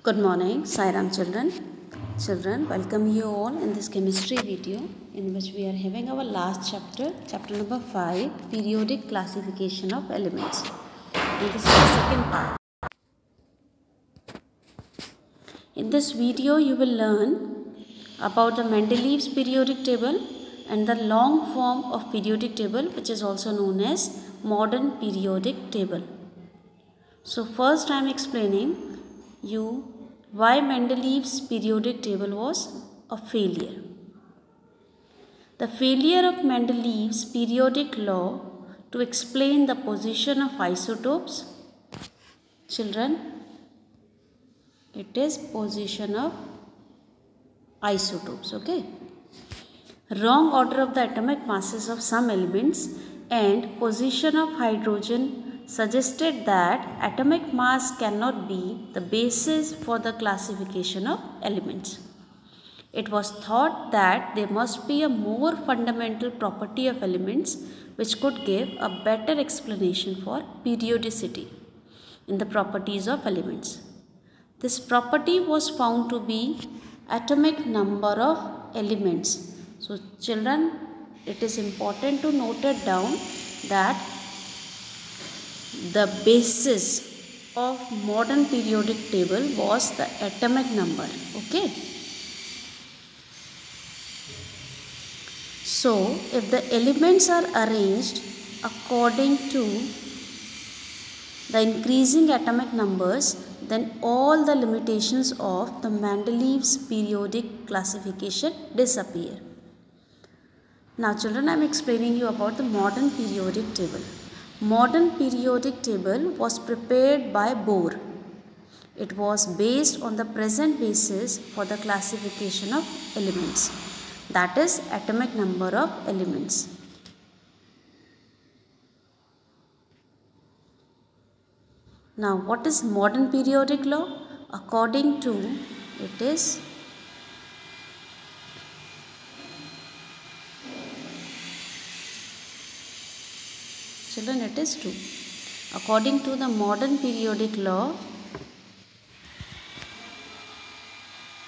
Good morning, Sairam children. Children, welcome you all in this chemistry video in which we are having our last chapter, chapter number 5, periodic classification of elements. And this is the second part. In this video, you will learn about the Mendeleev's periodic table and the long form of periodic table, which is also known as modern periodic table. So first I am explaining you why Mendeleev's periodic table was a failure. The failure of Mendeleev's periodic law to explain the position of isotopes, children, it is position of isotopes, okay? Wrong order of the atomic masses of some elements and position of hydrogen suggested that atomic mass cannot be the basis for the classification of elements. It was thought that there must be a more fundamental property of elements which could give a better explanation for periodicity in the properties of elements. This property was found to be atomic number of elements. So children, it is important to note it down that the basis of modern periodic table was the atomic number, okay? So, if the elements are arranged according to the increasing atomic numbers, then all the limitations of the Mendeleev's periodic classification disappear. Now children, I am explaining you about the modern periodic table. Modern periodic table was prepared by Bohr. It was based on the present basis for the classification of elements, that is atomic number of elements. Now what is modern periodic law? According to it is children, it is 2. According to the modern periodic law,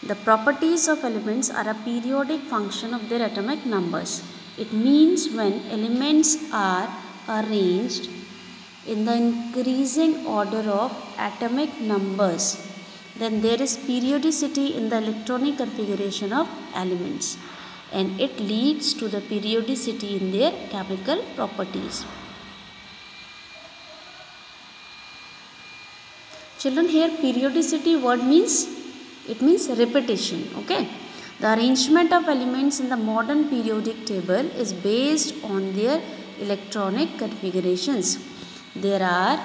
the properties of elements are a periodic function of their atomic numbers. It means when elements are arranged in the increasing order of atomic numbers, then there is periodicity in the electronic configuration of elements, and it leads to the periodicity in their chemical properties. Children, here periodicity word means repetition, okay? The arrangement of elements in the modern periodic table is based on their electronic configurations. There are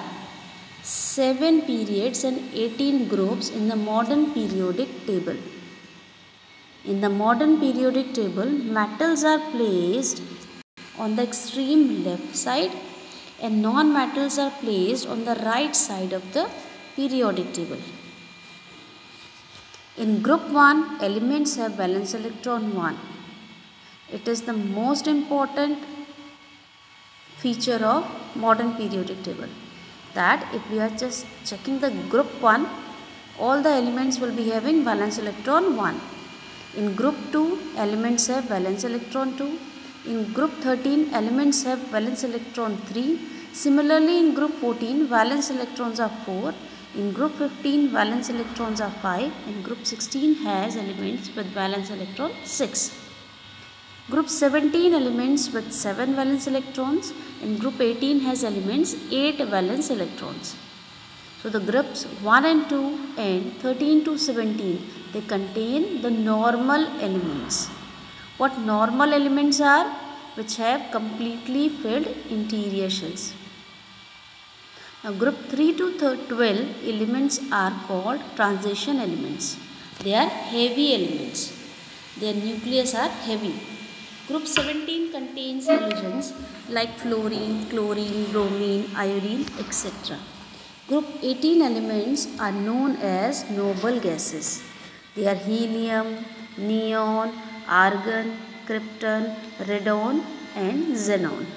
7 periods and 18 groups in the modern periodic table. In the modern periodic table, metals are placed on the extreme left side and non-metals are placed on the right side of the periodic table. In group 1, elements have valence electron 1. It is the most important feature of modern periodic table, that if we are just checking the group 1, all the elements will be having valence electron 1. In group 2, elements have valence electron 2. In group 13, elements have valence electron 3. Similarly, in group 14, valence electrons are 4. In group 15, valence electrons are 5, and group 16 has elements with valence electron 6. Group 17 elements with 7 valence electrons, and group 18 has elements 8 valence electrons. So the groups 1 and 2 and 13 to 17, they contain the normal elements. What normal elements are? Which have completely filled interior shells. Now group 3 to 12 elements are called transition elements. They are heavy elements. Their nucleus are heavy. Group 17 contains halogens like fluorine, chlorine, bromine, iodine, etc. Group 18 elements are known as noble gases. They are helium, neon, argon, krypton, radon and xenon.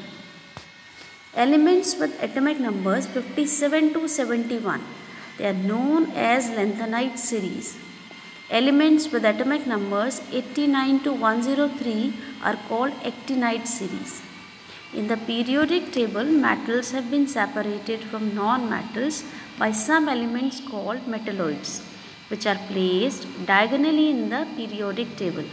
Elements with atomic numbers 57 to 71 They are known as lanthanide series. Elements with atomic numbers 89 to 103 are called actinide series. In the periodic table, metals have been separated from non-metals by some elements called metalloids, which are placed diagonally in the periodic table.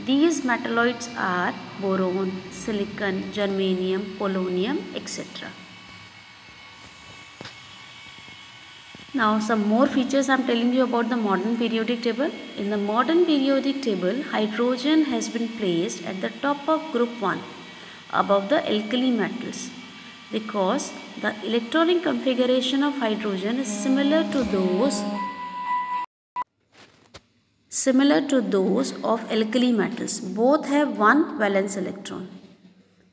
These metalloids are boron, silicon, germanium, polonium, etc. Now some more features I am telling you about the modern periodic table. In the modern periodic table, hydrogen has been placed at the top of group 1 above the alkali metals because the electronic configuration of hydrogen is similar to those of alkali metals. Both have one valence electron.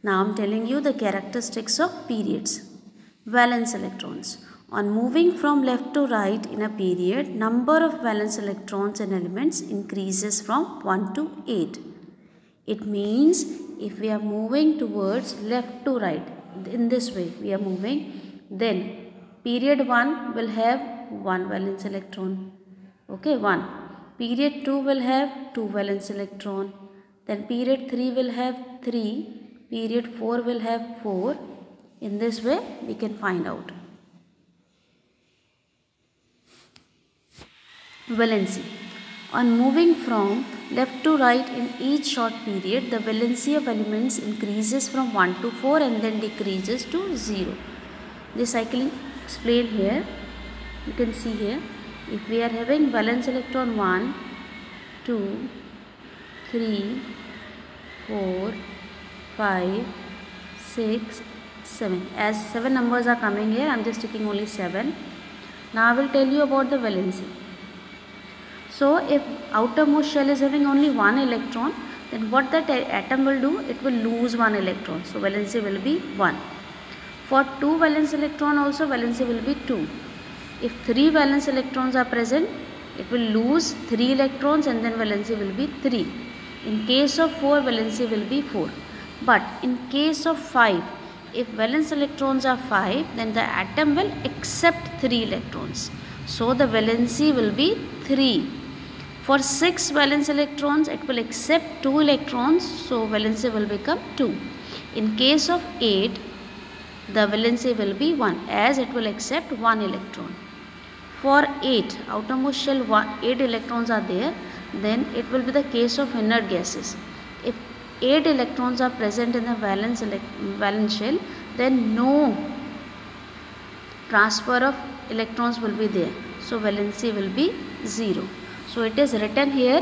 Now I am telling you the characteristics of periods. Valence electrons. On moving from left to right in a period, number of valence electrons in elements increases from 1 to 8. It means if we are moving towards left to right, in this way we are moving, then period 1 will have 1 valence electron. Okay, 1. Period 2 will have 2 valence electron. Then period 3 will have 3. Period 4 will have 4. In this way we can find out. Valency. On moving from left to right in each short period, the valency of elements increases from 1 to 4 and then decreases to 0. This I can explain here. You can see here, if we are having valence electron 1, 2, 3, 4, 5, 6, 7. As 7 numbers are coming here, I am just taking only 7. Now I will tell you about the valency. So if outermost shell is having only 1 electron, then what that atom will do? It will lose 1 electron. So valency will be 1. For 2 valence electron also valency will be 2. If 3 valence electrons are present, it will lose 3 electrons and then valency will be 3. In case of 4, valency will be 4. But in case of 5, if valence electrons are 5, then the atom will accept 3 electrons. So the valency will be 3. For 6 valence electrons, it will accept 2 electrons, so valency will become 2. In case of 8, the valency will be 1 as it will accept 1 electron. For 8, outermost shell 8 electrons are there, then it will be the case of inert gases. If 8 electrons are present in the valence shell, then no transfer of electrons will be there. So valency will be 0. So it is written here,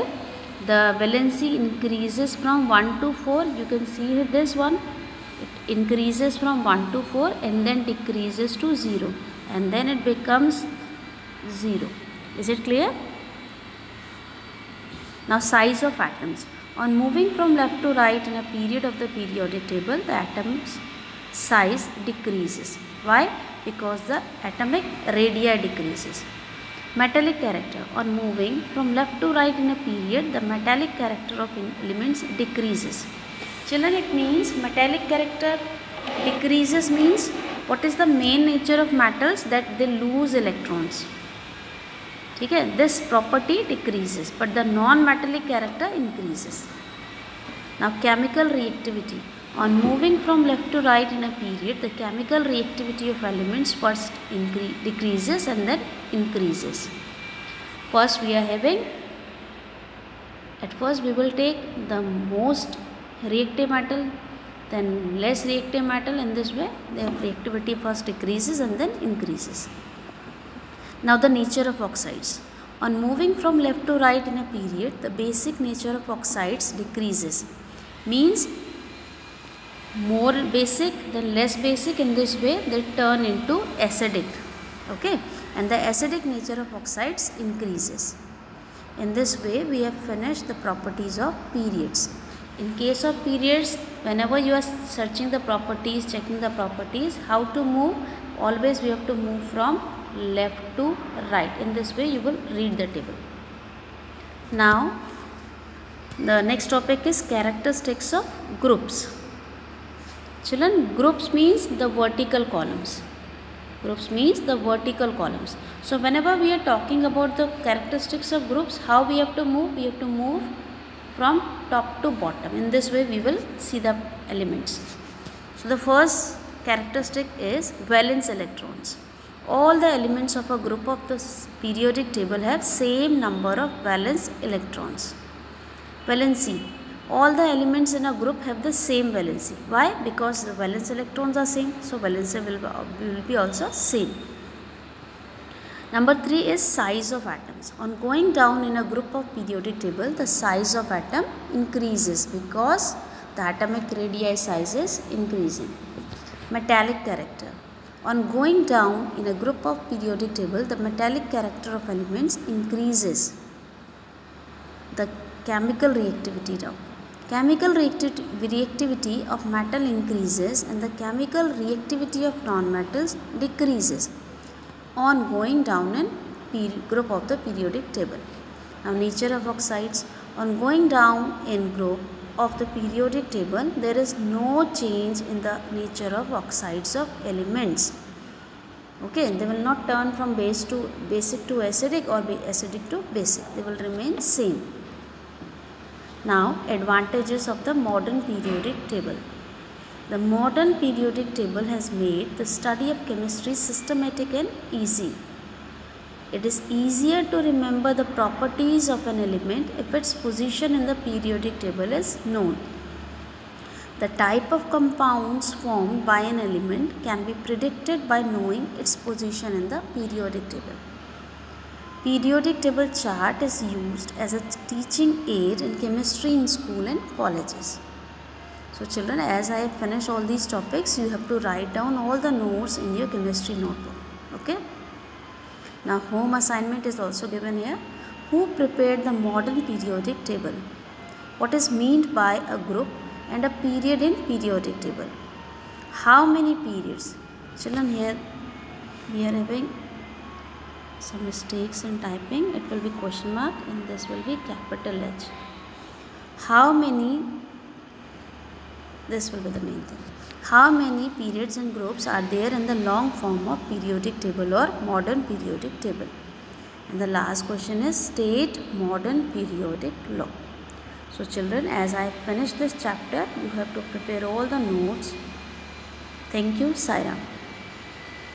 the valency increases from 1 to 4. You can see this one. It increases from 1 to 4 and then decreases to 0. And then it becomes 0. Is it clear? Now size of atoms. On moving from left to right in a period of the periodic table, the atom's size decreases. Why? Because the atomic radii decreases. Metallic character. On moving from left to right in a period, the metallic character of elements decreases. Children, it means metallic character decreases means what is the main nature of metals? That they lose electrons. Okay? This property decreases, but the non-metallic character increases. Now chemical reactivity. On moving from left to right in a period, the chemical reactivity of elements first decreases and then increases. First we are having, at first we will take the most reactive metal, then less reactive metal. In this way their reactivity first decreases and then increases. Now the nature of oxides. On moving from left to right in a period, the basic nature of oxides decreases. Means more basic then less basic. In this way they turn into acidic. Okay, and the acidic nature of oxides increases. In this way we have finished the properties of periods. In case of periods, whenever you are searching the properties, checking the properties, how to move? Always we have to move from left to right. In this way you will read the table. Now the next topic is characteristics of groups. Children, groups means the vertical columns. Groups means the vertical columns. So whenever we are talking about the characteristics of groups, how we have to move? We have to move from top to bottom. In this way we will see the elements. So the first characteristic is valence electrons. All the elements of a group of the periodic table have same number of valence electrons. Valency. All the elements in a group have the same valency. Why? Because the valence electrons are same. So valency will be also same. Number 3 is size of atoms. On going down in a group of periodic table, the size of atom increases because the atomic radii size is increasing. Metallic character. On going down in a group of periodic table, the metallic character of elements increases. The chemical reactivity now. Chemical reactivity of metal increases and the chemical reactivity of non-metals decreases on going down in group of the periodic table. Now nature of oxides. On going down in group of the periodic table, there is no change in the nature of oxides of elements. Okay, they will not turn from basic to acidic or acidic to basic. They will remain same. Now, advantages of the modern periodic table. The modern periodic table has made the study of chemistry systematic and easy. It is easier to remember the properties of an element if its position in the periodic table is known. The type of compounds formed by an element can be predicted by knowing its position in the periodic table. Periodic table chart is used as a teaching aid in chemistry in school and colleges. So children, as I have finished all these topics, you have to write down all the notes in your chemistry notebook. Okay. Now home assignment is also given here. Who prepared the modern periodic table? What is meant by a group and a period in periodic table? How many periods? Children, here we are having some mistakes in typing. It will be question mark and this will be capital H. How many? This will be the main thing. How many periods and groups are there in the long form of periodic table or modern periodic table? And the last question is state modern periodic law. So children, as I finish this chapter, you have to prepare all the notes. Thank you. Sai Ram.